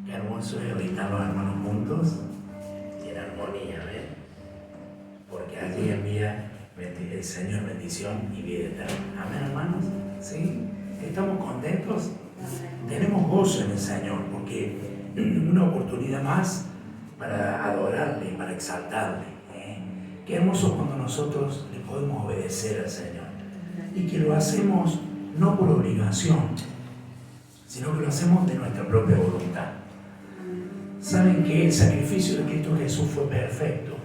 Qué hermoso es ahorita los hermanos juntos y en armonía, ¿ves? Porque allí envía el Señor bendición y vida eterna. Amén, hermanos. ¿Sí? ¿Estamos contentos? Tenemos gozo en el Señor porque una oportunidad más para adorarle, para exaltarle. Qué hermoso cuando nosotros le podemos obedecer al Señor y que lo hacemos no por obligación, sino que lo hacemos de nuestra propia voluntad. Saben que el sacrificio de Cristo Jesús fue perfecto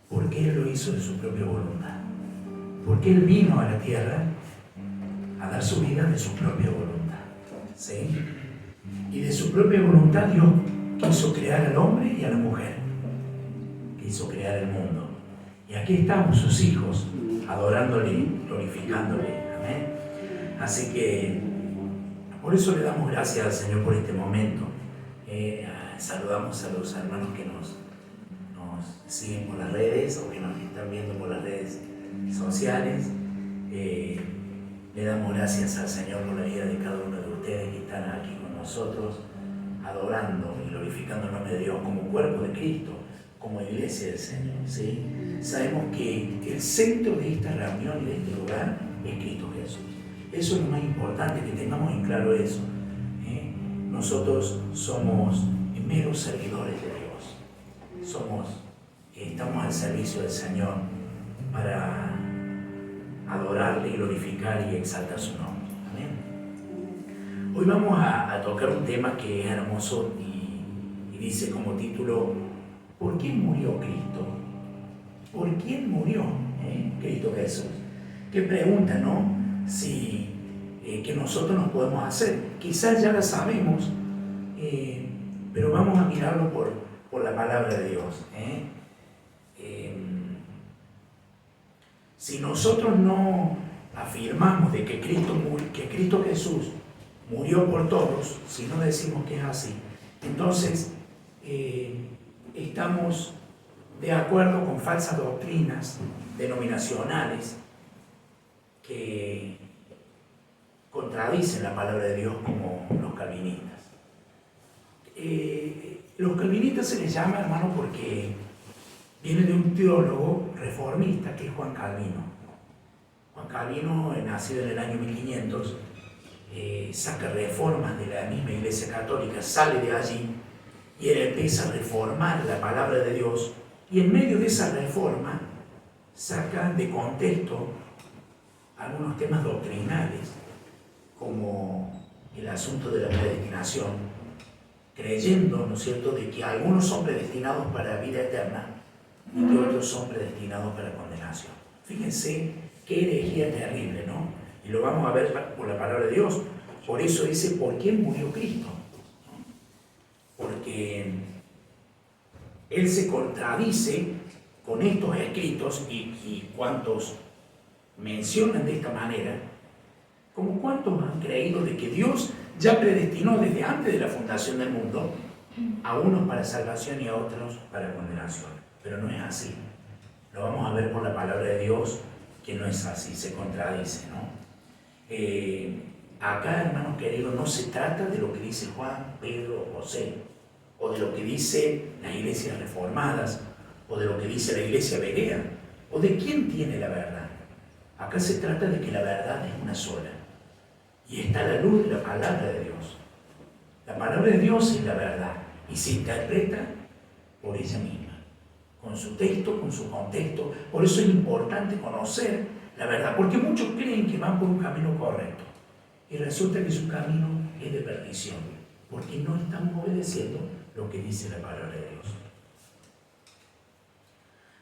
porque Él lo hizo de su propia voluntad, porque Él vino a la tierra a dar su vida de su propia voluntad, ¿sí? Y de su propia voluntad Dios quiso crear al hombre y a la mujer, quiso crear el mundo, y aquí estamos sus hijos adorándole, glorificándole, amén. Así que por eso le damos gracias al Señor por este momento. Saludamos a los hermanos que nos siguen por las redes o que nos están viendo por las redes sociales. Le damos gracias al Señor por la vida de cada uno de ustedes que están aquí con nosotros, adorando y glorificando el nombre de Dios como cuerpo de Cristo, como iglesia del Señor, ¿sí? Sabemos que el centro de esta reunión y de este lugar es Cristo Jesús. Eso es lo más importante, que tengamos en claro eso. Nosotros somos meros servidores de Dios. Estamos al servicio del Señor para adorarle, glorificar y exaltar su nombre. Amén. Hoy vamos a tocar un tema que es hermoso y dice como título: ¿por quién murió Cristo? ¿Por quién murió Cristo Jesús? Qué pregunta, ¿no? Que nosotros nos podemos hacer. Quizás ya la sabemos, pero vamos a mirarlo por la palabra de Dios. Si nosotros no afirmamos de que Cristo Jesús murió por todos, si no decimos que es así, entonces estamos de acuerdo con falsas doctrinas denominacionales que contradicen la palabra de Dios, como los calvinistas. Los calvinistas se les llama, hermano, porque viene de un teólogo reformista que es Juan Calvino. Juan Calvino, nacido en el año 1500, saca reformas de la misma Iglesia Católica, sale de allí y él empieza a reformar la palabra de Dios, y en medio de esa reforma saca de contexto algunos temas doctrinales, como el asunto de la predestinación, creyendo, ¿no es cierto?, de que algunos son predestinados para vida eterna y que otros son predestinados para condenación. Fíjense qué herejía terrible, ¿no? Y lo vamos a ver por la palabra de Dios. Por eso dice: ¿por quién murió Cristo? Porque Él se contradice con estos escritos y cuantos mencionan de esta manera, como cuántos han creído de que Dios ya predestinó desde antes de la fundación del mundo a unos para salvación y a otros para condenación. Pero no es así. Lo vamos a ver por la palabra de Dios que no es así, se contradice, ¿no? Acá, hermanos queridos, no se trata de lo que dice Juan, Pedro o José, o de lo que dice las iglesias reformadas, o de lo que dice la iglesia berea, o de quién tiene la verdad. Acá se trata de que la verdad es una sola, y está a la luz de la palabra de Dios. La palabra de Dios es la verdad, y se interpreta por ella misma, con su texto, con su contexto. Por eso es importante conocer la verdad, porque muchos creen que van por un camino correcto, y resulta que su camino es de perdición, porque no estamos obedeciendo lo que dice la palabra de Dios.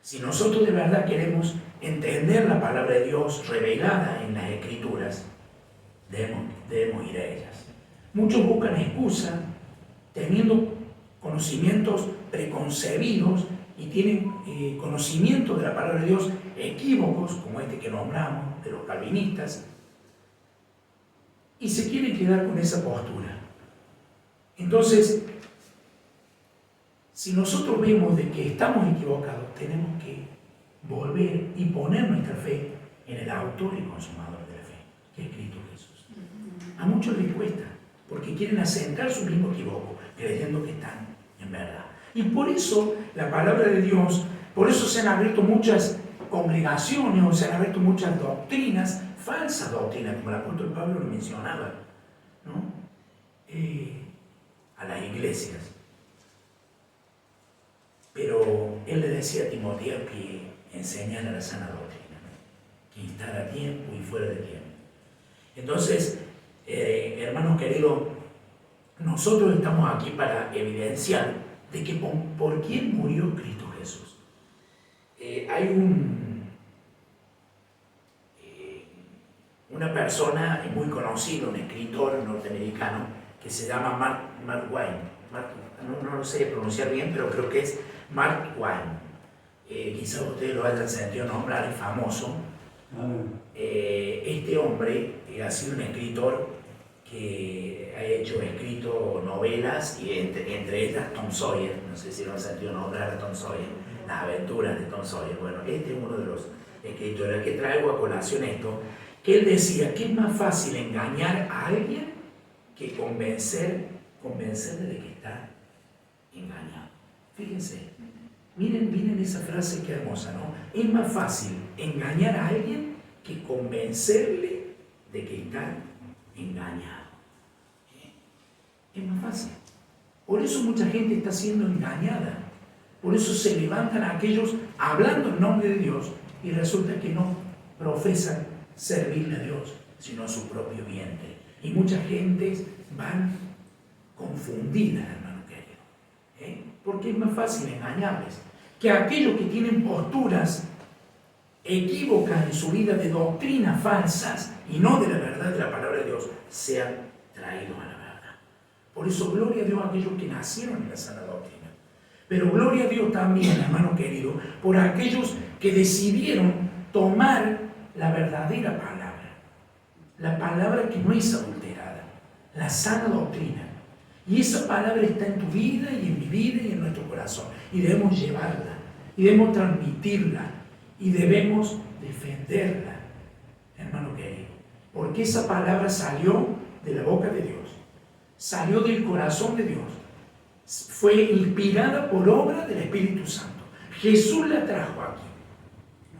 Si nosotros de verdad queremos entender la palabra de Dios revelada en las Escrituras, debemos ir a ellas. Muchos buscan excusa teniendo conocimientos preconcebidos y tienen conocimientos de la palabra de Dios equívocos, como este que nombramos, de los calvinistas, y se quieren quedar con esa postura. Entonces, si nosotros vemos de que estamos equivocados, tenemos que volver y poner nuestra fe en el autor y consumador de la fe, que es Cristo Jesús. A muchos les cuesta, porque quieren asentar su mismo equivoco, creyendo que están en verdad. Y por eso la palabra de Dios, por eso se han abierto muchas congregaciones o se han abierto muchas doctrinas, falsas doctrinas, como el apóstol Pablo lo mencionaba, ¿no? A las iglesias. Pero él le decía a Timoteo que enseñara la sana doctrina, ¿no? Que instara a tiempo y fuera de tiempo. Entonces, hermanos queridos, nosotros estamos aquí para evidenciar de que por quién murió Cristo Jesús. Hay una persona muy conocida, un escritor norteamericano, que se llama Mark Twain. No lo sé pronunciar bien, pero creo que es Mark Twain. Quizás ustedes lo hayan sentido nombrar, es famoso. Este hombre ha sido un escritor que ha escrito novelas, y entre ellas Tom Sawyer. No sé si lo han sentido nombrar a Tom Sawyer, las aventuras de Tom Sawyer. Bueno, este es uno de los escritores que traigo a colación esto, que él decía que es más fácil engañar a alguien que convencerle de que está engañado. Fíjense, miren esa frase que hermosa, ¿no? Es más fácil engañar a alguien que convencerle de que está engañado. Es más fácil. Por eso mucha gente está siendo engañada. Por eso se levantan aquellos hablando en nombre de Dios y resulta que no profesan servirle a Dios, sino a su propio vientre. Y mucha gente van confundida, hermano querido. Porque es más fácil engañarles que aquellos que tienen posturas equívocas en su vida de doctrinas falsas y no de la verdad de la palabra de Dios, sean traídos a la verdad. Por eso, gloria a Dios a aquellos que nacieron en la sana doctrina. Pero gloria a Dios también, hermano querido, por aquellos que decidieron tomar la verdadera palabra. La palabra que no es adulterada. La sana doctrina. Y esa palabra está en tu vida y en mi vida y en nuestro corazón. Y debemos llevarla. Y debemos transmitirla. Y debemos defenderla, hermano querido. Porque esa palabra salió de la boca de Dios. Salió del corazón de Dios. Fue inspirada por obra del Espíritu Santo. Jesús la trajo aquí.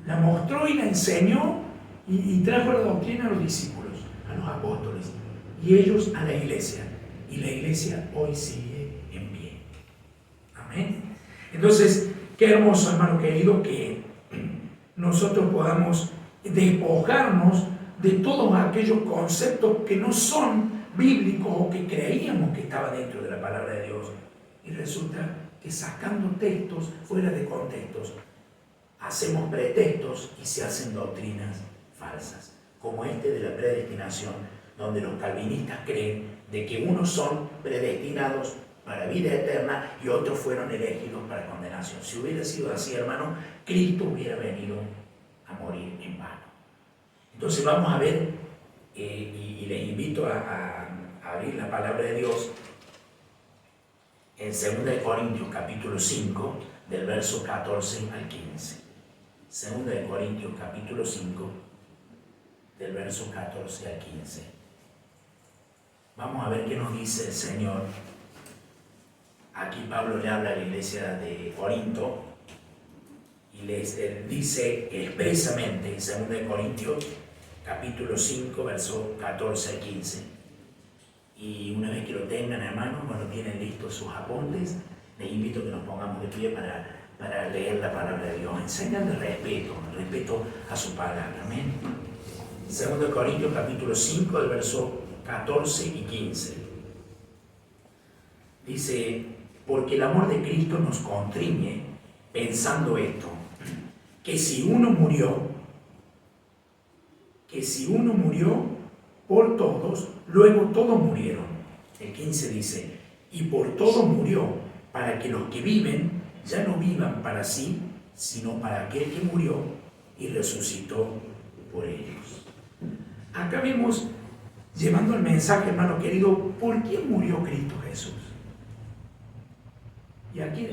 La mostró y la enseñó y trajo la doctrina a los discípulos, a los apóstoles. Y ellos a la iglesia. Y la iglesia hoy sigue en pie. Amén. Entonces, qué hermoso, hermano querido, que nosotros podamos despojarnos de todos aquellos conceptos que no son bíblicos o que creíamos que estaba dentro de la palabra de Dios. Y resulta que sacando textos fuera de contextos, hacemos pretextos y se hacen doctrinas falsas, como este de la predestinación, donde los calvinistas creen de que unos son predestinados para vida eterna y otros fueron elegidos para condenación. Si hubiera sido así, hermano, Cristo hubiera venido a morir en vano. Entonces vamos a ver, y les invito a abrir la palabra de Dios en 2 Corintios capítulo 5, del verso 14 al 15. 2 Corintios capítulo 5, del verso 14 al 15. Vamos a ver qué nos dice el Señor. Aquí Pablo le habla a la iglesia de Corinto y les dice expresamente en 2 Corintios capítulo 5, verso 14 al 15. Y una vez que lo tengan, hermanos, cuando tienen listos sus apuntes, les invito a que nos pongamos de pie para leer la palabra de Dios. Enséñale respeto a su palabra. Amén. 2 Corintios capítulo 5, del verso 14 y 15. Dice: porque el amor de Cristo nos constriñe, pensando esto, que si uno murió por todos, luego todos murieron. El 15 dice: y por todos murió, para que los que viven ya no vivan para sí, sino para aquel que murió y resucitó por ellos. Acá vemos, llevando el mensaje, hermano querido, ¿por quién murió Cristo Jesús? Y aquí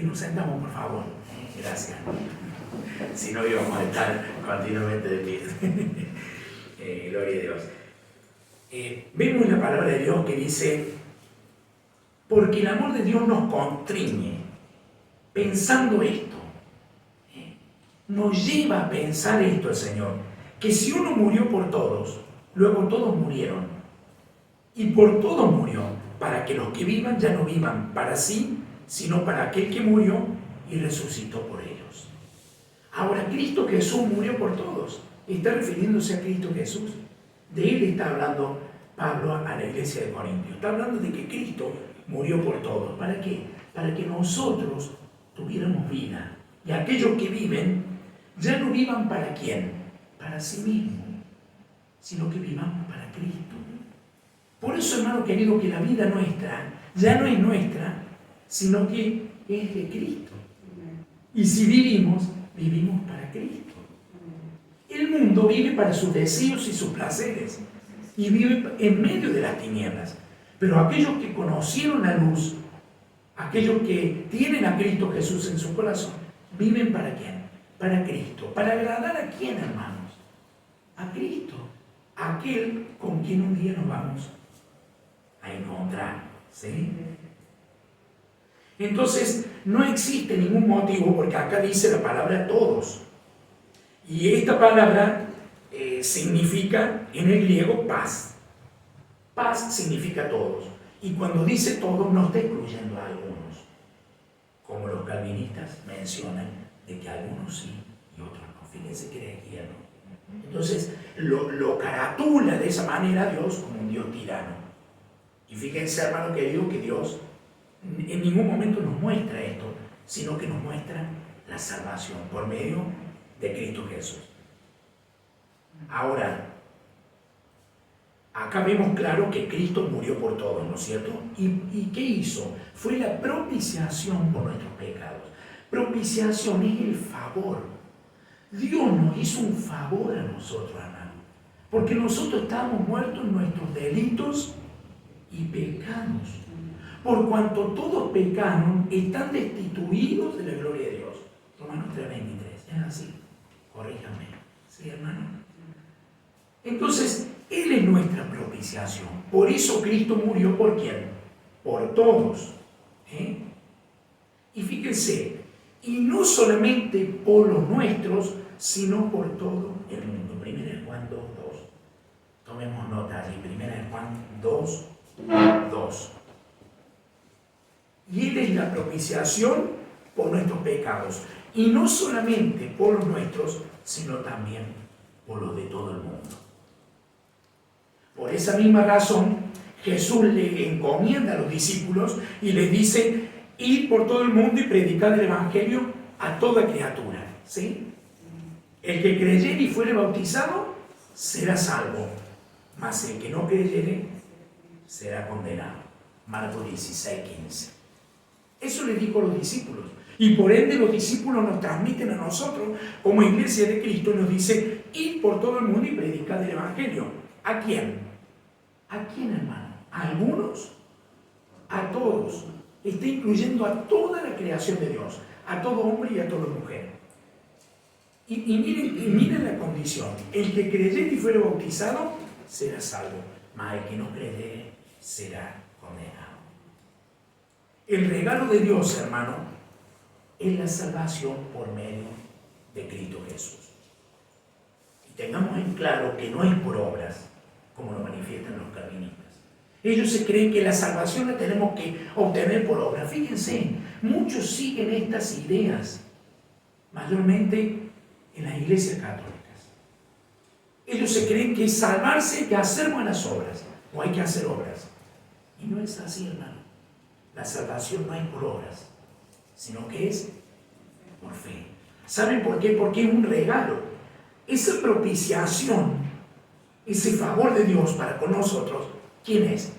nos sentamos, por favor. Gracias. Si no, íbamos a estar continuamente de pie. Gloria a Dios. Vemos en la palabra de Dios que dice, porque el amor de Dios nos constriñe, pensando esto, nos lleva a pensar esto el Señor, que si uno murió por todos, luego todos murieron, y por todos murió, para que los que vivan ya no vivan para sí, sino para aquel que murió y resucitó por ellos. Ahora, Cristo Jesús murió por todos. Está refiriéndose a Cristo Jesús. De él está hablando Pablo a la iglesia de Corintios. Está hablando de que Cristo murió por todos. ¿Para qué? Para que nosotros tuviéramos vida. Y aquellos que viven, ya no vivan para quién, para sí mismos, sino que vivamos para Cristo. Por eso, hermano querido, que la vida nuestra ya no es nuestra, sino que es de Cristo. Y si vivimos, vivimos para Cristo. El mundo vive para sus deseos y sus placeres, y vive en medio de las tinieblas. Pero aquellos que conocieron la luz, aquellos que tienen a Cristo Jesús en su corazón, viven para quién, para Cristo. ¿Para agradar a quién, hermanos? A Cristo, aquel con quien un día nos vamos a encontrar, ¿sí? Entonces, no existe ningún motivo, porque acá dice la palabra todos. Y esta palabra significa en el griego paz. Paz significa todos. Y cuando dice todos, no está excluyendo a algunos. Como los calvinistas mencionan, de que algunos sí y otros no. Fíjense que aquí no. Entonces, lo caratula de esa manera Dios como un Dios tirano. Y fíjense, hermano querido, que Dios en ningún momento nos muestra esto, sino que nos muestra la salvación por medio de Cristo Jesús. Ahora, acá vemos claro que Cristo murió por todos, ¿no es cierto? ¿Y qué hizo? Fue la propiciación por nuestros pecados. Propiciación es el favor. Dios nos hizo un favor a nosotros, hermano, porque nosotros estábamos muertos en nuestros delitos y pecados. Por cuanto todos pecaron, están destituidos de la gloria de Dios. Romanos 3:23, es así. Corríjame. ¿Sí, hermano? Entonces, Él es nuestra propiciación. Por eso Cristo murió, ¿por quién? Por todos. Y fíjense, y no solamente por los nuestros, sino por todo el mundo. 1 Juan 2:2. Tomemos nota allí. 1 Juan 2:2. Y Él es la propiciación por nuestros pecados. Y no solamente por los nuestros, sino también por los de todo el mundo. Por esa misma razón, Jesús le encomienda a los discípulos y les dice, id por todo el mundo y predicad el Evangelio a toda criatura. ¿Sí? El que creyere y fuere bautizado será salvo, mas el que no creyere será condenado. Marcos 16:15. Eso le dijo a los discípulos. Y por ende los discípulos nos transmiten a nosotros, como iglesia de Cristo, nos dice, id por todo el mundo y predicad el Evangelio. ¿A quién? ¿A quién, hermano? ¿A algunos? A todos. Está incluyendo a toda la creación de Dios, a todo hombre y a toda mujer. Y miren la condición. El que creyere y fuere bautizado será salvo, mas el que no creyere será condenado. El regalo de Dios, hermano, es la salvación por medio de Cristo Jesús. Y tengamos en claro que no es por obras, como lo manifiestan los calvinistas. Ellos se creen que la salvación la tenemos que obtener por obras. Fíjense, muchos siguen estas ideas, mayormente en las iglesias católicas. Ellos se creen que salvarse hay que hacer buenas obras, o hay que hacer obras. Y no es así, hermano. La salvación no es por obras, sino que es por fe. ¿Saben por qué? Porque es un regalo. Esa propiciación, ese favor de Dios para con nosotros, ¿quién es?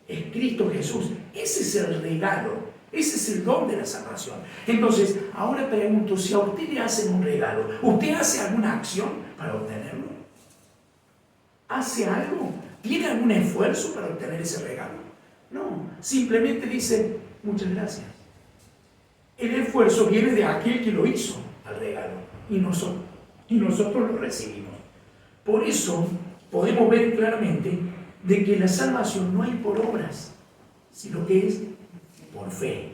Es Cristo Jesús. Ese es el regalo, ese es el don de la salvación. Entonces, ahora pregunto, si a usted le hacen un regalo, ¿usted hace alguna acción para obtenerlo? ¿Hace algo? ¿Tiene algún esfuerzo para obtener ese regalo? No, simplemente dice, muchas gracias. El esfuerzo viene de aquel que lo hizo al regalo, y nosotros lo recibimos. Por eso podemos ver claramente de que la salvación no hay por obras, sino que es por fe.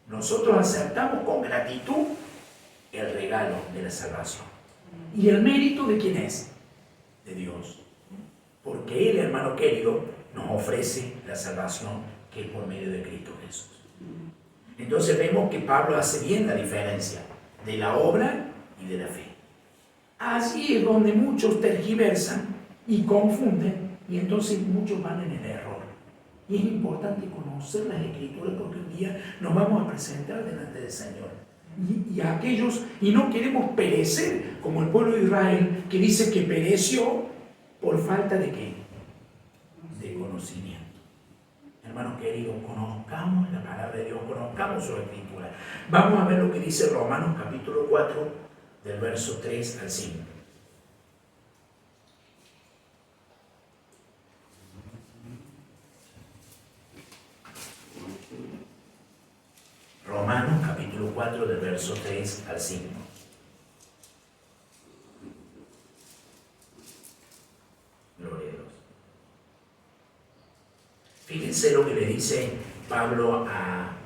Nosotros aceptamos con gratitud el regalo de la salvación. ¿Y el mérito de quién es? De Dios. Porque Él, hermano querido, nos ofrece la salvación que es por medio de Cristo Jesús. Entonces vemos que Pablo hace bien la diferencia de la obra y de la fe. Allí es donde muchos tergiversan y confunden, y entonces muchos van en el error. Y es importante conocer las Escrituras, porque un día nos vamos a presentar delante del Señor. Y no queremos perecer como el pueblo de Israel, que dice que pereció por falta de ¿qué? De conocimiento. Hermanos queridos, conozcamos la palabra de Dios, conozcamos su Escritura. Vamos a ver lo que dice Romanos capítulo 4, del verso 3 al 5. Romanos capítulo 4, del verso 3 al 5. Gloria a Dios. Fíjense lo que le dice Pablo a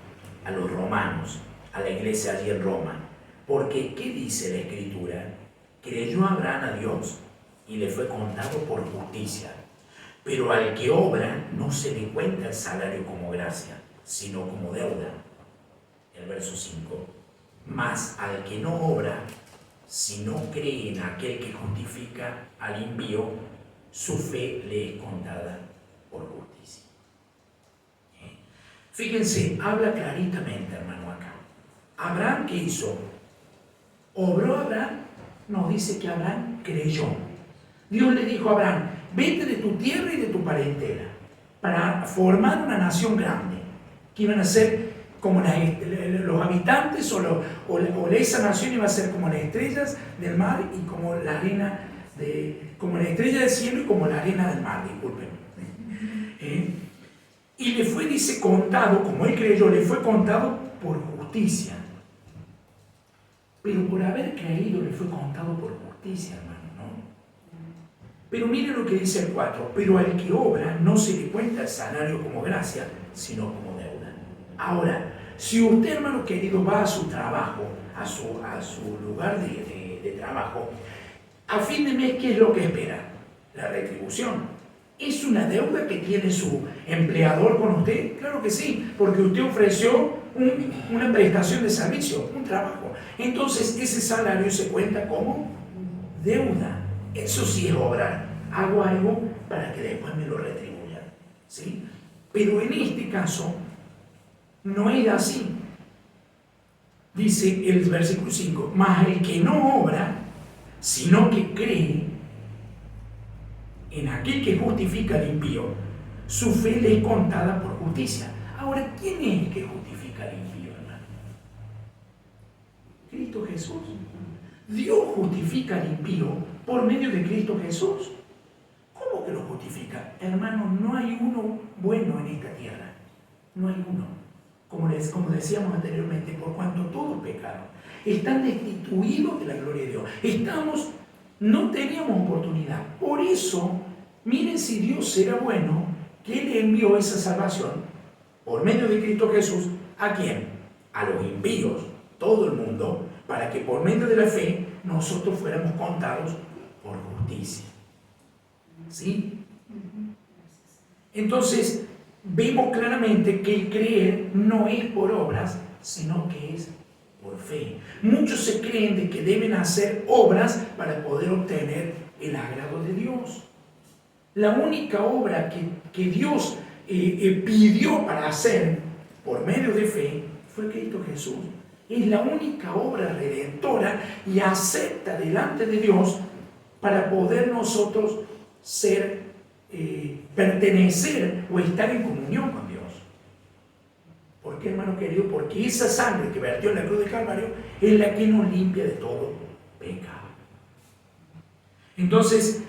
los romanos, a la iglesia allí en Roma. Porque, ¿qué dice la Escritura? Creyó Abraham a Dios y le fue contado por justicia. Pero al que obra no se le cuenta el salario como gracia, sino como deuda. El verso 5. Mas al que no obra, si no cree en aquel que justifica al impío, su fe le es contada por justicia. Fíjense, habla claritamente, hermano, acá. ¿Abraham qué hizo? ¿Obró Abraham? No, dice que Abraham creyó. Dios le dijo a Abraham, vete de tu tierra y de tu parentela para formar una nación grande, que iban a ser como los habitantes o esa nación iba a ser como las estrellas del mar y como la arena como la estrella del cielo y como la arena del mar, disculpen. Y le fue, dice, contado, como él creyó, le fue contado por justicia. Pero por haber creído le fue contado por justicia, hermano, ¿no? Pero mire lo que dice el 4. Pero al que obra no se le cuenta el salario como gracia, sino como deuda. Ahora, si usted, hermano querido, va a su trabajo, a su lugar de trabajo, a fin de mes, ¿qué es lo que espera? La retribución. ¿Es una deuda que tiene su empleador con usted? Claro que sí, porque usted ofreció una prestación de servicio, un trabajo. Entonces ese salario se cuenta como deuda. Eso sí es obrar. Hago algo para que después me lo retribuyan, ¿sí? Pero en este caso no es así. Dice el versículo 5, mas el que no obra, sino que cree en aquel que justifica al impío, su fe le es contada por justicia. Ahora, ¿quién es el que justifica al impío, hermano? Cristo Jesús. Dios justifica al impío por medio de Cristo Jesús. ¿Cómo que lo justifica? Hermano, no hay uno bueno en esta tierra. No hay uno. Como decíamos anteriormente, por cuanto todos pecaron, están destituidos de la gloria de Dios. No teníamos oportunidad. Por eso, miren si Dios era bueno, que Él envió esa salvación por medio de Cristo Jesús. ¿A quién? A los impíos, todo el mundo, para que por medio de la fe nosotros fuéramos contados por justicia. ¿Sí? Entonces, vemos claramente que el creer no es por obras, sino que es por fe. Muchos se creen de que deben hacer obras para poder obtener el agrado de Dios. La única obra que Dios pidió para hacer por medio de fe fue Cristo Jesús. Es la única obra redentora y acepta delante de Dios para poder nosotros pertenecer o estar en comunión con Dios. ¿Por qué, hermano querido? Porque esa sangre que vertió en la cruz de Calvario es la que nos limpia de todo pecado. Entonces,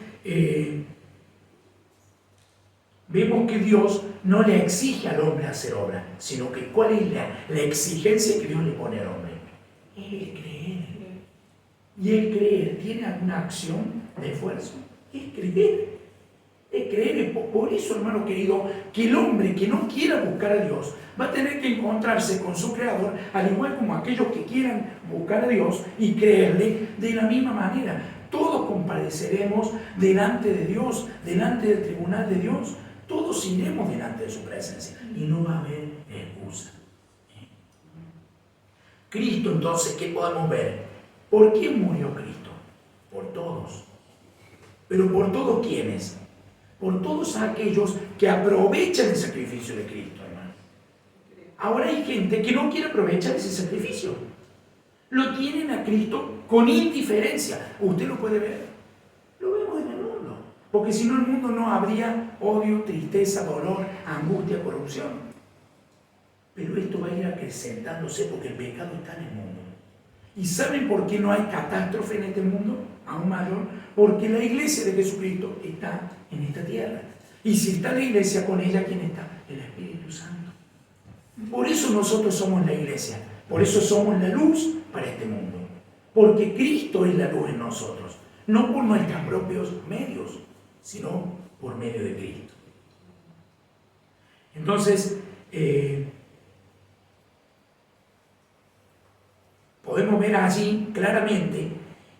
vemos que Dios no le exige al hombre hacer obra, sino que ¿cuál es la exigencia que Dios le pone al hombre? Es el creer. ¿Y el creer tiene alguna acción de esfuerzo? Es creer. Es creer. Por eso, hermano querido, que el hombre que no quiera buscar a Dios va a tener que encontrarse con su Creador, al igual como aquellos que quieran buscar a Dios y creerle de la misma manera. Todos compareceremos delante de Dios, delante del tribunal de Dios. Todos iremos delante de su presencia y no va a haber excusa. Cristo, entonces, ¿qué podemos ver? ¿Por quién murió Cristo? Por todos. ¿Pero por todos quiénes? Por todos aquellos que aprovechan el sacrificio de Cristo, hermano. Ahora hay gente que no quiere aprovechar ese sacrificio. Lo tienen a Cristo con indiferencia. Usted lo puede ver. Lo vemos en el mundo. Porque si no, el mundo no habría odio, tristeza, dolor, angustia, corrupción. Pero esto va a ir acrecentándose porque el pecado está en el mundo. ¿Y saben por qué no hay catástrofe en este mundo? Aún mayor, porque la iglesia de Jesucristo está en esta tierra. Y si está la iglesia, con ella, ¿quién está? El Espíritu Santo. Por eso nosotros somos la iglesia. Por eso somos la luz para este mundo. Porque Cristo es la luz en nosotros. No por nuestros propios medios, sino por medio de Cristo. Entonces, podemos ver allí claramente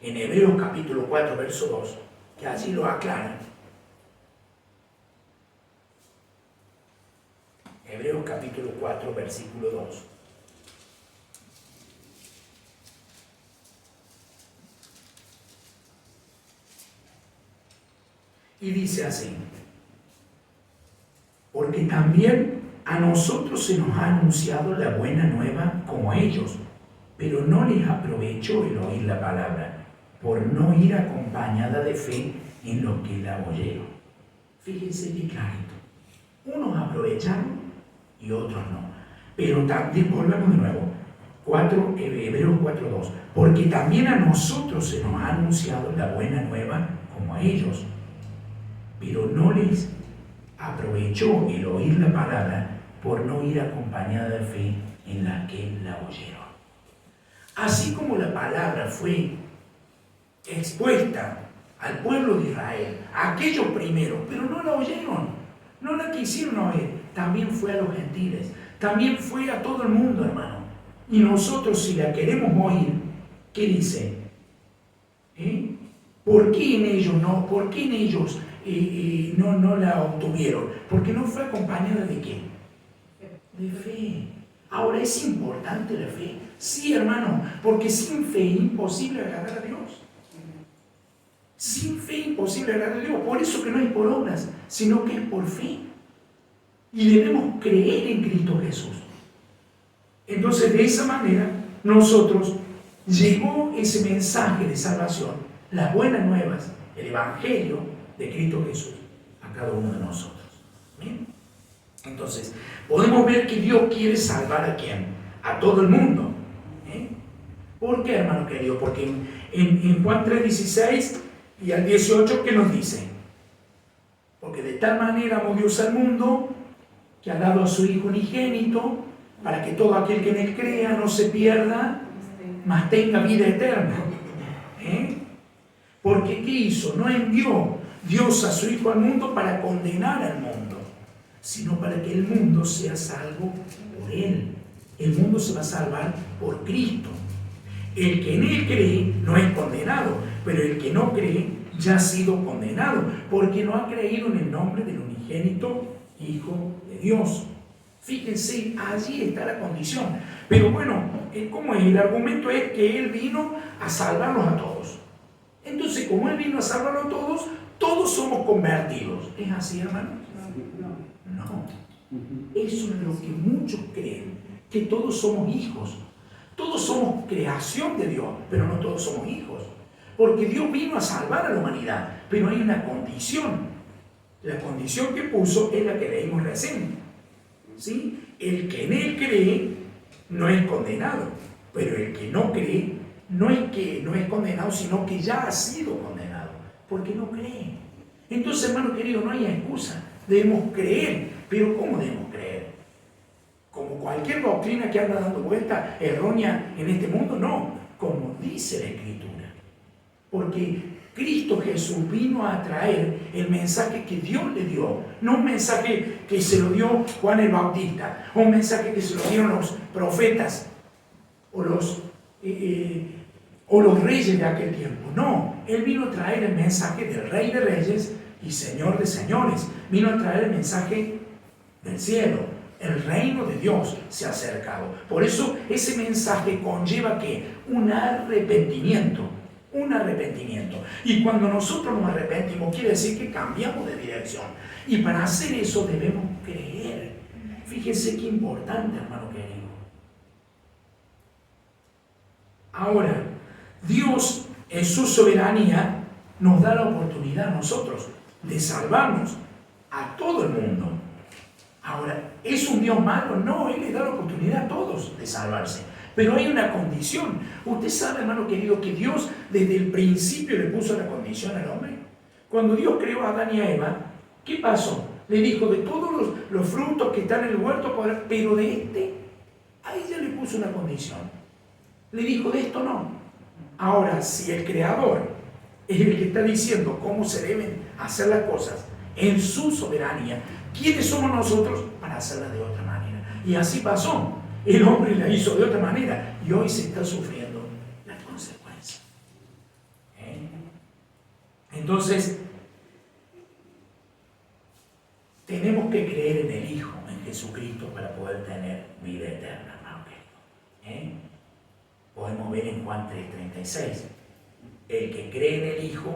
en Hebreos capítulo 4, verso 2, que allí lo aclara. Hebreos capítulo 4, versículo 2. Y dice así: porque también a nosotros se nos ha anunciado la buena nueva como a ellos, pero no les aprovechó el oír la palabra, por no ir acompañada de fe en lo que la oyeron. Fíjense qué clarito. Unos aprovecharon y otros no. Pero también, volvemos de nuevo, Hebreos 4:2, porque también a nosotros se nos ha anunciado la buena nueva como a ellos, pero no les aprovechó el oír la palabra por no ir acompañada de fe en la que la oyeron. Así como la palabra fue expuesta al pueblo de Israel, a aquellos primeros, pero no la oyeron, no la quisieron oír, también fue a los gentiles, también fue a todo el mundo, hermano. Y nosotros, si la queremos oír, ¿qué dice? ¿Por qué en ellos no? ¿Por qué en ellos no la obtuvieron? Porque no fue acompañada de qué? De fe. Ahora, ¿es importante la fe? Sí, hermano, porque sin fe es imposible agradar a Dios. Sin fe es imposible agradar a Dios. Por eso que no es por obras, sino que es por fe. Y debemos creer en Cristo Jesús. Entonces, de esa manera, nosotros llegó ese mensaje de salvación, las buenas nuevas, el Evangelio de Cristo Jesús, a cada uno de nosotros. ¿Bien? Entonces, podemos ver que Dios quiere salvar a ¿quién? A todo el mundo. ¿Por qué, hermano querido? Porque en Juan 3:16 y al 18, ¿qué nos dice? Porque de tal manera amó Dios al mundo, que ha dado a su Hijo unigénito, para que todo aquel que en él crea no se pierda, mas tenga vida eterna. Porque ¿qué hizo? No envió Dios a su Hijo al mundo para condenar al mundo, sino para que el mundo sea salvo por él. El mundo se va a salvar por Cristo. El que en él cree no es condenado, pero el que no cree ya ha sido condenado, porque no ha creído en el nombre del unigénito Hijo de Dios. Fíjense, allí está la condición. Pero bueno, ¿cómo es? El argumento es que Él vino a salvarlos a todos. Entonces, como Él vino a salvarlos a todos, todos somos convertidos. ¿Es así, hermano? No. Eso es lo que muchos creen, que todos somos hijos. Todos somos creación de Dios, pero no todos somos hijos. Porque Dios vino a salvar a la humanidad, pero hay una condición. La condición que puso es la que leímos recién. ¿Sí? El que en él cree no es condenado, pero el que no cree no es que no es condenado, sino que ya ha sido condenado, porque no cree. Entonces, hermano querido, no hay excusa. Debemos creer. Pero ¿cómo debemos creer? Como cualquier doctrina que anda dando vuelta errónea en este mundo, no. Como dice la Escritura. Porque Cristo Jesús vino a traer el mensaje que Dios le dio, no un mensaje que se lo dio Juan el Bautista, o un mensaje que se lo dieron los profetas o los reyes de aquel tiempo. No, Él vino a traer el mensaje del Rey de Reyes y Señor de Señores. Vino a traer el mensaje del cielo. El reino de Dios se ha acercado. Por eso ese mensaje conlleva ¿qué? Un arrepentimiento. Un arrepentimiento. Y cuando nosotros nos arrepentimos, quiere decir que cambiamos de dirección. Y para hacer eso debemos creer. Fíjense qué importante, hermano querido. Ahora, Dios en su soberanía nos da la oportunidad a nosotros de salvarnos a todo el mundo. Ahora, ¿es un Dios malo? No, Él le da la oportunidad a todos de salvarse. Pero hay una condición. Usted sabe, hermano querido, que Dios desde el principio le puso la condición al hombre. Cuando Dios creó a Adán y a Eva, ¿qué pasó? Le dijo, de todos los frutos que están en el huerto, pero de este, a ella le puso una condición. Le dijo, de esto no. Ahora, si el Creador es el que está diciendo cómo se deben hacer las cosas en su soberanía, ¿quiénes somos nosotros para hacerlas de otra manera? Y así pasó. El hombre la hizo de otra manera y hoy se está sufriendo las consecuencias. Entonces, tenemos que creer en el Hijo, en Jesucristo, para poder tener vida eterna, hermano querido. Podemos ver en Juan 3:36. El que cree en el Hijo,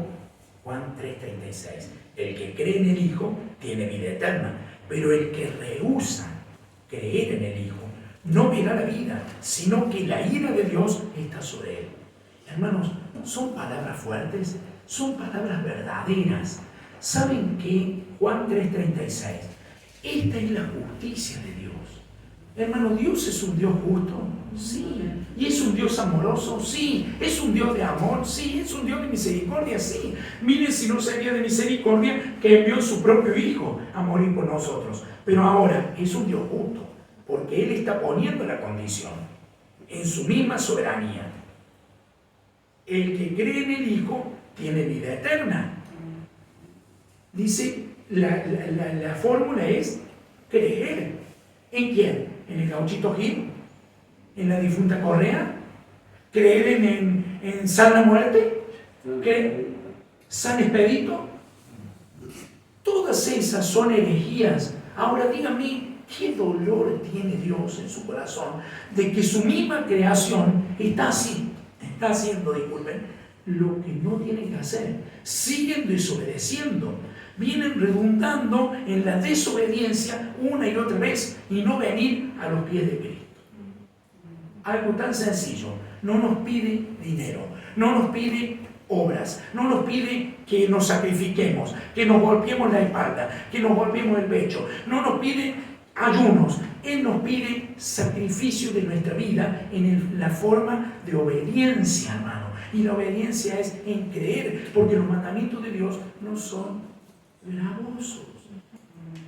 Juan 3:36. El que cree en el Hijo tiene vida eterna, pero el que rehúsa creer en el Hijo no verá la vida, sino que la ira de Dios está sobre él. Hermanos, son palabras fuertes, son palabras verdaderas. ¿Saben qué? Juan 3:36. Esta es la justicia de Dios. Hermano, ¿Dios es un Dios justo? Sí. ¿Y es un Dios amoroso? Sí. ¿Es un Dios de amor? Sí. ¿Es un Dios de misericordia? Sí. Miren si no sería de misericordia que envió a su propio Hijo a morir por nosotros. Pero ahora es un Dios justo, porque Él está poniendo la condición en su misma soberanía. El que cree en el Hijo tiene vida eterna. Dice, la fórmula es creer. ¿En quién? ¿En el gauchito Gil? ¿En la difunta Correa? ¿Creer en San la Muerte? ¿San Expedito? Todas esas son herejías. Ahora díganme, ¿qué dolor tiene Dios en su corazón de que su misma creación está haciendo, disculpen, lo que no tienen que hacer? Siguen desobedeciendo, vienen redundando en la desobediencia una y otra vez y no venir a los pies de Cristo. Algo tan sencillo, no nos pide dinero, no nos pide obras, no nos pide que nos sacrifiquemos, que nos golpeemos la espalda, que nos golpeemos el pecho, no nos pide ayunos, Él nos pide sacrificio de nuestra vida en la forma de obediencia, hermano. Y la obediencia es en creer, porque los mandamientos de Dios no son gravosos.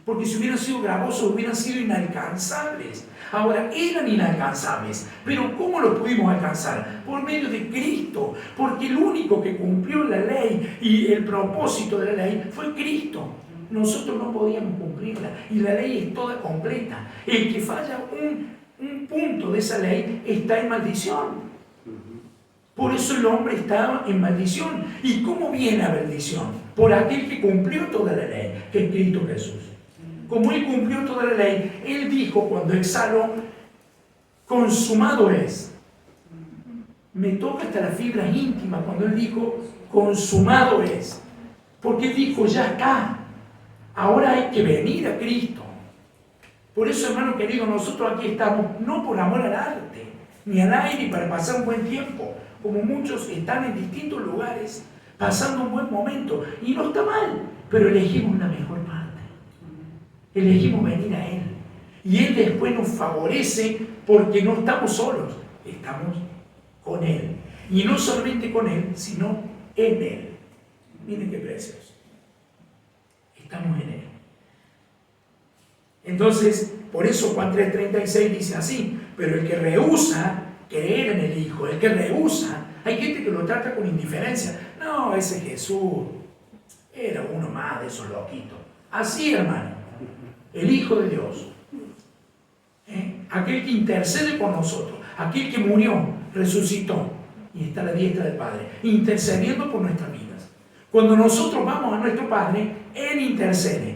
Porque si hubieran sido gravosos, hubieran sido inalcanzables. Ahora, eran inalcanzables, pero ¿cómo los pudimos alcanzar? Por medio de Cristo, porque el único que cumplió la ley y el propósito de la ley fue Cristo. Nosotros no podíamos cumplirla y la ley es toda completa. El que falla un punto de esa ley está en maldición. Por eso el hombre estaba en maldición. ¿Y cómo viene la maldición? Por aquel que cumplió toda la ley, que es Cristo Jesús. Como Él cumplió toda la ley, Él dijo cuando exhaló, consumado es. Me toca hasta las fibras íntimas cuando Él dijo, consumado es. Porque Él dijo, ya está. Ahora hay que venir a Cristo. Por eso, hermano querido, nosotros aquí estamos no por amor al arte, ni al aire, para pasar un buen tiempo, como muchos están en distintos lugares, pasando un buen momento. Y no está mal, pero elegimos la mejor parte. Elegimos venir a Él. Y Él después nos favorece porque no estamos solos, estamos con Él. Y no solamente con Él, sino en Él. Miren qué precioso. Estamos en Él. Entonces, por eso Juan 3:36 dice así, pero el que rehúsa creer en el Hijo, el que rehúsa Hay gente que lo trata con indiferencia. No, ese Jesús era uno más de esos loquitos. Así, hermano, el Hijo de Dios, aquel que intercede por nosotros, aquel que murió, resucitó y está a la diestra del Padre, intercediendo por nuestras vidas. Cuando nosotros vamos a nuestro Padre, Él intercede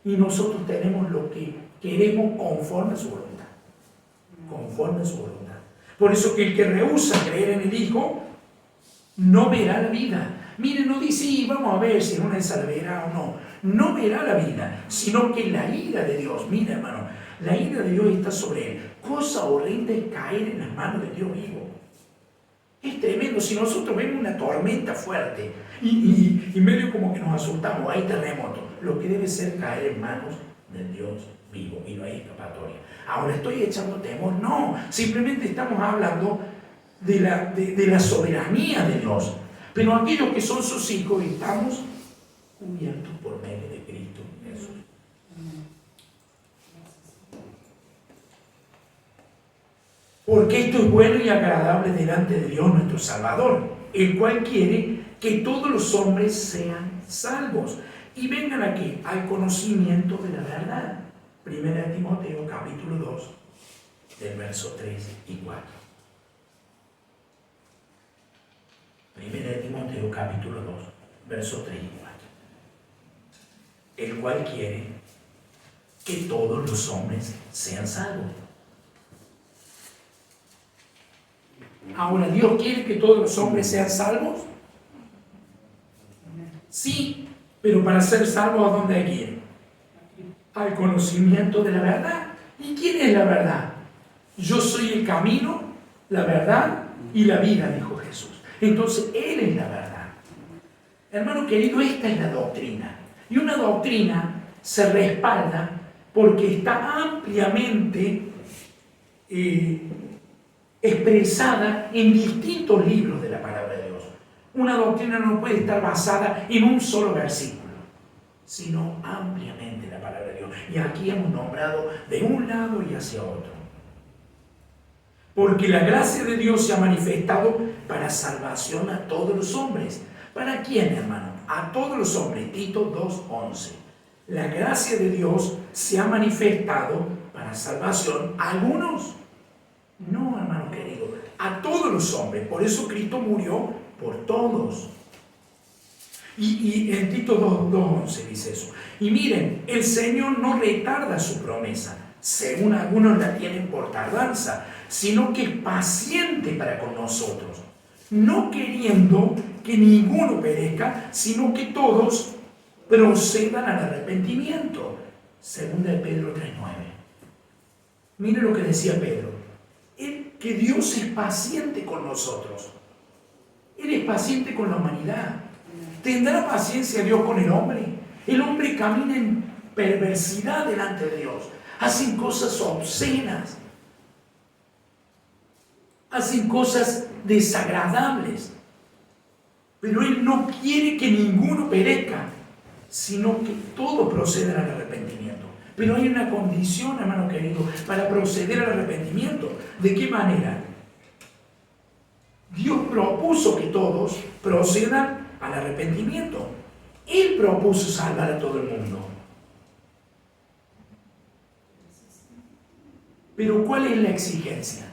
y nosotros tenemos lo que queremos conforme a su voluntad. Conforme a su voluntad. Por eso que el que rehúsa creer en el Hijo no verá la vida. Mire, no dice, y vamos a ver si en una esa la verá o no. No verá la vida, sino que la ira de Dios, mira hermano, la ira de Dios está sobre él. Cosa horrenda es caer en las manos de Dios vivo. Es tremendo. Si nosotros vemos una tormenta fuerte y medio como que nos asustamos, hay terremoto, lo que debe ser caer en manos del Dios vivo y no hay escapatoria. Ahora, ¿estoy echando temor? No, simplemente estamos hablando de la soberanía de Dios. Pero aquellos que son sus hijos estamos cubiertos por medio de Cristo Jesús. Porque esto es bueno y agradable delante de Dios nuestro Salvador, el cual quiere que todos los hombres sean salvos y vengan aquí al conocimiento de la verdad. 1 Timoteo capítulo 2, del verso 3 y 4. 1 Timoteo capítulo 2, verso 3 y 4. El cual quiere que todos los hombres sean salvos. Ahora, ¿Dios quiere que todos los hombres sean salvos? Sí, pero para ser salvos, ¿a dónde hay que ir? Al conocimiento de la verdad. ¿Y quién es la verdad? Yo soy el camino, la verdad y la vida, dijo Jesús. Entonces, Él es la verdad. Hermano querido, esta es la doctrina. Y una doctrina se respalda porque está ampliamente expresada en distintos libros de la palabra de Dios. Una doctrina no puede estar basada en un solo versículo, sino ampliamente en la palabra de Dios. Y aquí hemos nombrado de un lado y hacia otro. Porque la gracia de Dios se ha manifestado para salvación a todos los hombres. ¿Para quién, hermano? A todos los hombres. Tito 2:11. La gracia de Dios se ha manifestado para salvación a algunos. No, hermano querido, a todos los hombres. Por eso Cristo murió por todos. Y en Tito 2:11 dice eso. Y miren, el Señor no retarda su promesa, según algunos la tienen por tardanza, sino que es paciente para con nosotros, no queriendo que ninguno perezca, sino que todos procedan al arrepentimiento. Segunda de Pedro 3:9. Miren lo que decía Pedro. Que Dios es paciente con nosotros. Él es paciente con la humanidad. ¿Tendrá paciencia Dios con el hombre? El hombre camina en perversidad delante de Dios. Hacen cosas obscenas. Hacen cosas desagradables. Pero Él no quiere que ninguno perezca, sino que todos procedan al arrepentimiento. Pero hay una condición, hermano querido, para proceder al arrepentimiento. ¿De qué manera? Dios propuso que todos procedan al arrepentimiento. Él propuso salvar a todo el mundo. Pero ¿cuál es la exigencia?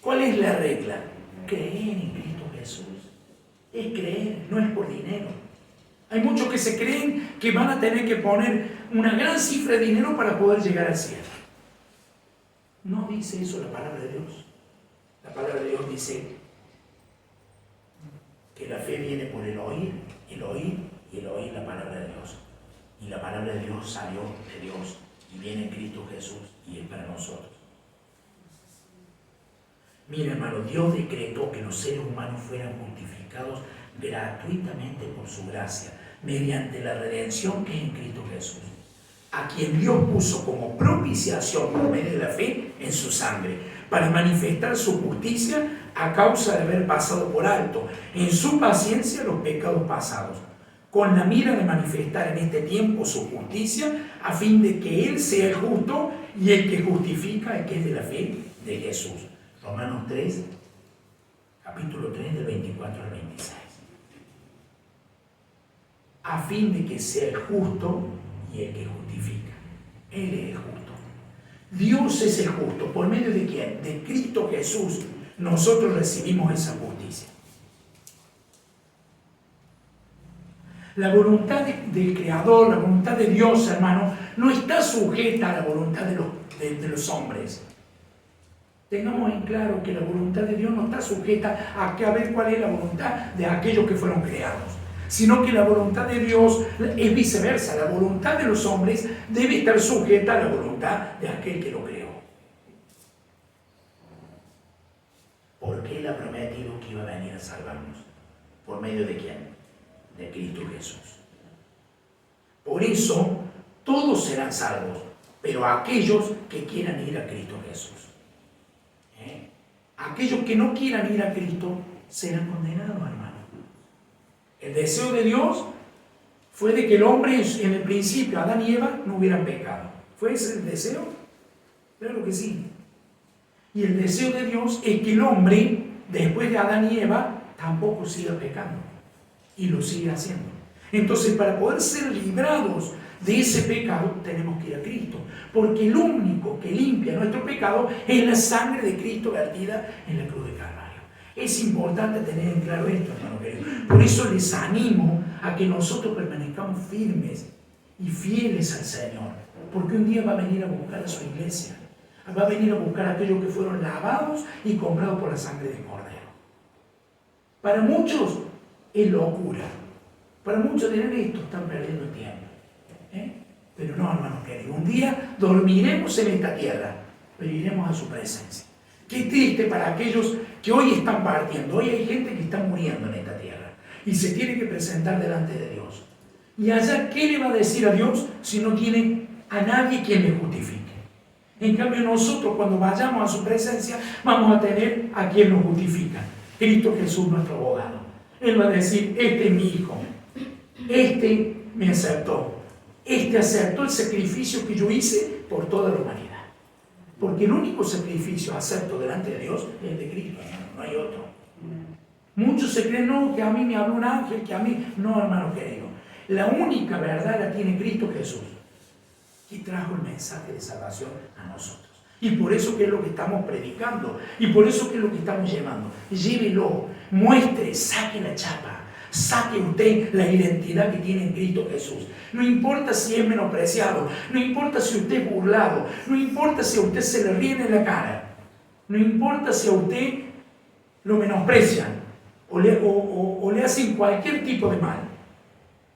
¿Cuál es la regla? Creer en Cristo Jesús. Es creer, no es por dinero. Hay muchos que se creen que van a tener que poner una gran cifra de dinero para poder llegar al cielo. No dice eso la palabra de Dios. La palabra de Dios dice que la fe viene por el oír y el oír la palabra de Dios. Y la palabra de Dios salió de Dios y viene en Cristo Jesús y es para nosotros. Mira, hermano, Dios decretó que los seres humanos fueran justificados gratuitamente por su gracia, mediante la redención que es en Cristo Jesús, a quien Dios puso como propiciación por medio de la fe en su sangre, para manifestar su justicia a causa de haber pasado por alto en su paciencia los pecados pasados, con la mira de manifestar en este tiempo su justicia, a fin de que Él sea el justo y el que justifica, el que es de la fe de Jesús. Romanos 3, capítulo 3, del 24 al 26. A fin de que sea el justo y el que justifica. Él es el justo. Dios es el justo. ¿Por medio de quién? De Cristo Jesús. Nosotros recibimos esa justicia. La voluntad del Creador, la voluntad de Dios, hermano, no está sujeta a la voluntad de los hombres. Tengamos en claro que la voluntad de Dios no está sujeta a ver cuál es la voluntad de aquellos que fueron creados, sino que la voluntad de Dios es viceversa. La voluntad de los hombres debe estar sujeta a la voluntad de aquel que lo creó. Porque Él ha prometido que iba a venir a salvarnos. ¿Por medio de quién? De Cristo Jesús. Por eso, todos serán salvos, pero aquellos que quieran ir a Cristo Jesús. Aquellos que no quieran ir a Cristo serán condenados, hermano. El deseo de Dios fue de que el hombre, en el principio, Adán y Eva, no hubieran pecado. ¿Fue ese el deseo? Claro que sí. Y el deseo de Dios es que el hombre, después de Adán y Eva, tampoco siga pecando. Y lo sigue haciendo. Entonces, para poder ser librados de ese pecado, tenemos que ir a Cristo. Porque el único que limpia nuestro pecado es la sangre de Cristo vertida en la cruz de Calvario. Es importante tener en claro esto, hermano querido. Por eso les animo a que nosotros permanezcamos firmes y fieles al Señor. Porque un día va a venir a buscar a su iglesia. Va a venir a buscar a aquellos que fueron lavados y comprados por la sangre de Cordero. Para muchos es locura. Para muchos dirán, esto están perdiendo tiempo. Pero no, hermano querido, un día dormiremos en esta tierra, pero iremos a su presencia. Qué triste para aquellos que hoy están partiendo. Hoy hay gente que está muriendo en esta tierra y se tiene que presentar delante de Dios. Y allá, ¿qué le va a decir a Dios si no tiene a nadie quien le justifique? En cambio, nosotros cuando vayamos a su presencia vamos a tener a quien nos justifica. Cristo Jesús, nuestro abogado. Él va a decir, este es mi hijo, este me aceptó. Este aceptó el sacrificio que yo hice por toda la humanidad. Porque el único sacrificio acepto delante de Dios es el de Cristo, hermano, no hay otro. Muchos se creen, no, que a mí me habló un ángel, que a mí... No, hermano querido. La única verdad la tiene Cristo Jesús, que trajo el mensaje de salvación a nosotros. Y por eso que es lo que estamos predicando. Y por eso que es lo que estamos llevando. Llévelo, muestre, saque la chapa. Saque usted la identidad que tiene en Cristo Jesús. No importa si es menospreciado, no importa si usted es burlado, no importa si a usted se le ríe en la cara, no importa si a usted lo menosprecian o le hacen cualquier tipo de mal.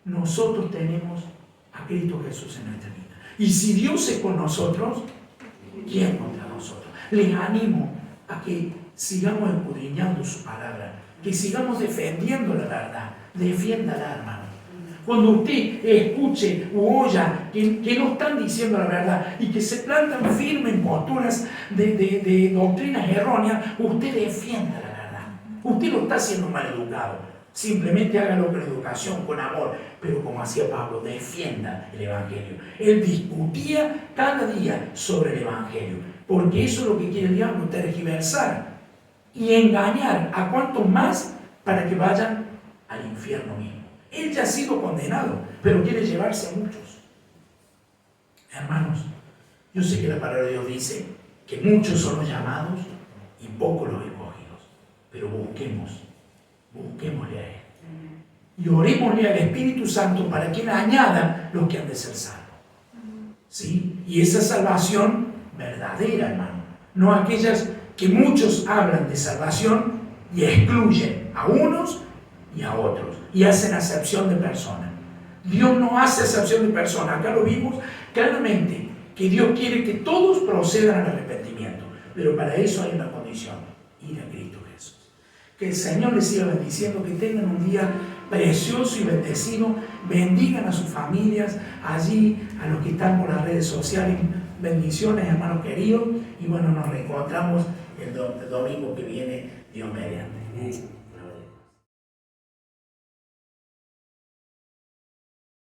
Nosotros tenemos a Cristo Jesús en nuestra vida. Y si Dios es con nosotros, ¿quién contra nosotros? Les animo a que sigamos escudriñando su palabra, que sigamos defendiendo la verdad. Defiéndala, hermano. Cuando usted escuche u oya que no están diciendo la verdad y que se plantan firmes en posturas de doctrinas erróneas, usted defienda la verdad. Usted no está siendo mal educado. Simplemente hágalo con educación, con amor. Pero como hacía Pablo, defienda el Evangelio. Él discutía cada día sobre el Evangelio. Porque eso es lo que quiere el diablo, tergiversar y engañar a cuantos más para que vayan al infierno mismo. Él ya ha sido condenado, pero quiere llevarse a muchos. Hermanos, yo sé que la palabra de Dios dice que muchos son los llamados y pocos los escogidos. Pero busquémosle a Él. Y orémosle al Espíritu Santo para que Él añada los que han de ser salvos. ¿Sí? Y esa salvación verdadera, hermano. No aquellas que muchos hablan de salvación y excluyen a unos y a otros y hacen acepción de personas. Dios no hace acepción de personas. Acá lo vimos claramente, que Dios quiere que todos procedan al arrepentimiento, pero para eso hay una condición: ir a Cristo Jesús. Que el Señor les siga bendiciendo, que tengan un día precioso y bendecido. Bendigan a sus familias allí, a los que están por las redes sociales. Bendiciones, hermanos queridos, y bueno, nos reencontramos el domingo que viene, Dios mediante.